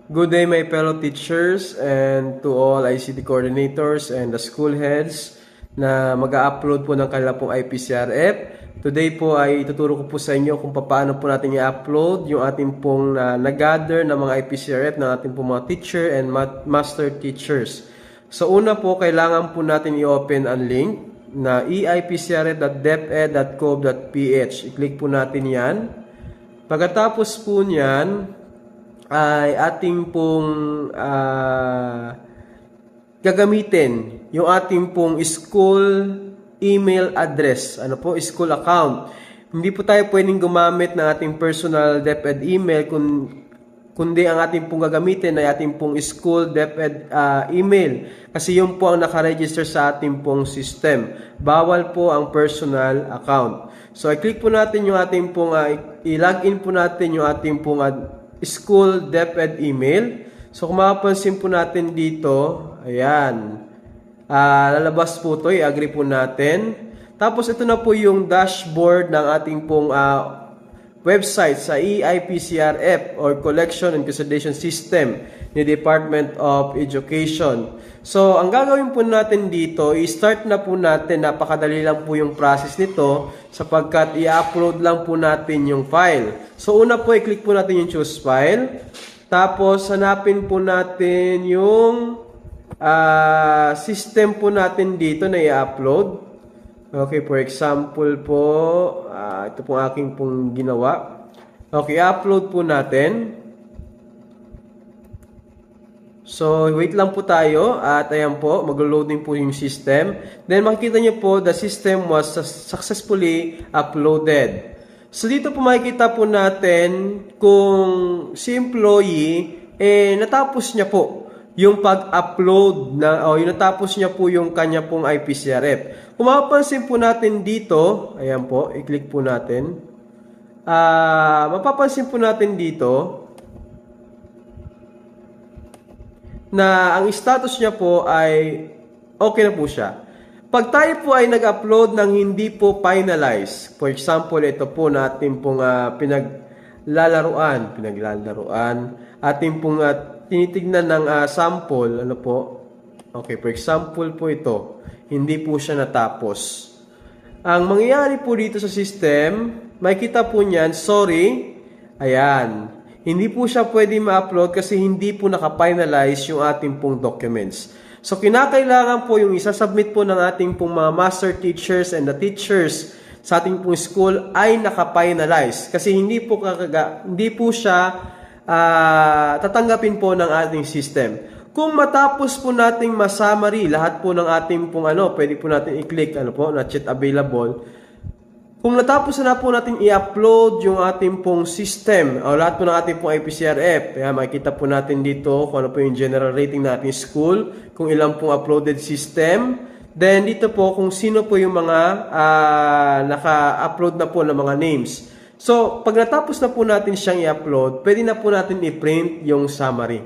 Good day, my fellow teachers and to all ICT coordinators and the school heads na mag-upload po ng kanila pong IPCRF. Today po ay tuturo ko po sa inyo kung paano po natin i-upload yung ating pong nag-gather ng mga IPCRF ng ating pong mga teacher and master teachers. So una po, kailangan po natin i-open ang link na eipcrf.deped.gov.ph. I-click po natin yan. Pagkatapos po niyan, ay ating pong gagamitin yung ating pong school email address. Ano po? School account. Hindi po tayo pwedeng gumamit ng ating personal DepEd email kundi ang ating pong gagamitin ay ating pong school DepEd email. Kasi yun po ang nakaregister sa ating pong system. Bawal po ang personal account. So, i-click po natin yung ating pong, i-login po natin yung ating pong school DepEd email. So, kung mapapansin po natin dito, ayan, lalabas po ito, i-agree po natin. Tapos, ito na po yung dashboard ng ating pong website sa EIPCRF or Collection and Consolidation System ni Department of Education. So, ang gagawin po natin dito, i-start na po natin, napakadali lang po yung process nito sapagkat i-upload lang po natin yung file. So, una po, i-click po natin yung choose file. Tapos, hanapin po natin yung system po natin dito na i-upload. Okay, for example po, ito po aking pong ginawa. Okay, upload po natin. So, wait lang po tayo at ayan po, mag-loading po yung system. Then, makikita nyo po, the system was successfully uploaded. So, dito po makikita po natin kung si employee, natapos niya po yung pag-upload o yung natapos niya po yung kanya pong IPCRF. Kung mapapansin po natin dito, ayan po, i-click po natin. Mapapansin po natin dito na ang status niya po ay okay na po siya. Pag tayo po ay nag-upload ng hindi po finalize, for example, ito po natin pong pinaglalaruan, ating pong tinitignan ng sample, ano po? Okay, for example po ito, hindi po siya natapos. Ang mangyayari po dito sa system, makikita po niyan, sorry, ayan, hindi po siya pwede ma-upload kasi hindi po naka-finalize yung ating pong documents. So, kinakailangan po yung isasubmit po ng ating pong mga master teachers and the teachers sa ating pong school ay naka-finalize. Kasi hindi po siya tatanggapin po ng ating system. Kung matapos po nating ma-summary, lahat po ng ating pong pwede po natin i-click, na chat available. Kung natapos na po natin i-upload yung ating pong system o lahat po ng ating pong IPCRF, makikita po natin dito kung ano po yung general rating ng ating school, kung ilang pong uploaded system, then dito po kung sino po yung mga naka-upload na po ng mga names. So, pag natapos na po natin siyang i-upload, pwede na po natin i-print yung summary.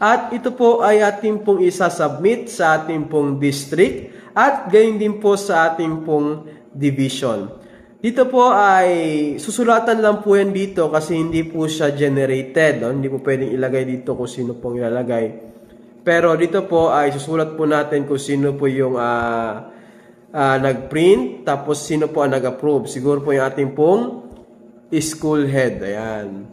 At ito po ay ating pong isa-submit sa ating pong district at gayon din po sa ating pong division. Dito po ay susulatan lang po yan dito kasi hindi po siya generated. Hindi po pwedeng ilagay dito kung sino pong ilalagay. Pero dito po ay susulat po natin kung sino po yung nag-print tapos sino po ang nag-approve. Siguro po yung ating pong school head. Ayan.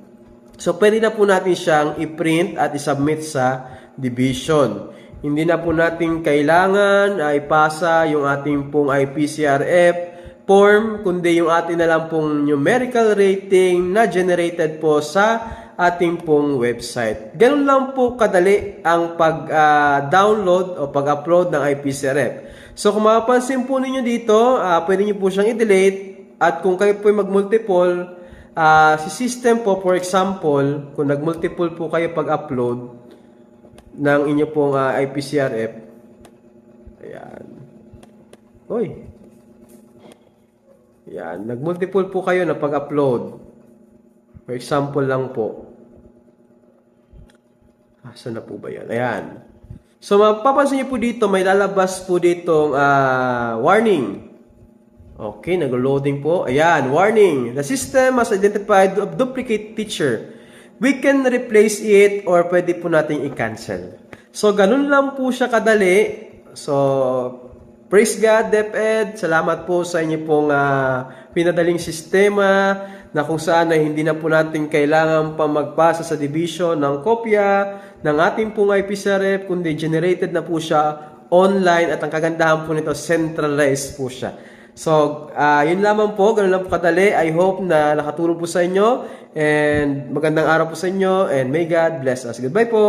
So, pwede na po natin siyang i-print at i-submit sa division. Hindi na po natin kailangan ipasa yung ating pong IPCRF form, kundi yung ating na lang pong numerical rating na generated po sa ating pong website. Ganun lang po kadali ang pag-download o pag-upload ng IPCRF. So, kung mapapansin po ninyo dito, pwede nyo po siyang i-delete at kung kayo po mag-multiple, si system po, for example, kung nag-multiple po kayo pag-upload ng inyo pong IPCRF, ayan. Hoy. Yan, nag-multiple po kayo na pag-upload. For example lang po. Saan na po ba yan? Ayan. So, mapapansin niyo po dito, may lalabas po ditong warning. Okay, nag-loading po. Ayan, warning. The system has identified a duplicate teacher. we can replace it or pwede po nating i-cancel. So, ganun lang po siya kadali. So, praise God, DepEd. Salamat po sa inyo pong pinadaling sistema na kung saan ay hindi na po natin kailangan pa magpasa sa division ng kopya ng ating pong IPCRF, kundi generated na po siya online at ang kagandahan po nito, centralized po siya. So, yun lamang po, ganun lang po kadali. I hope na nakatulong po sa inyo and magandang araw po sa inyo and may God bless us. Goodbye po!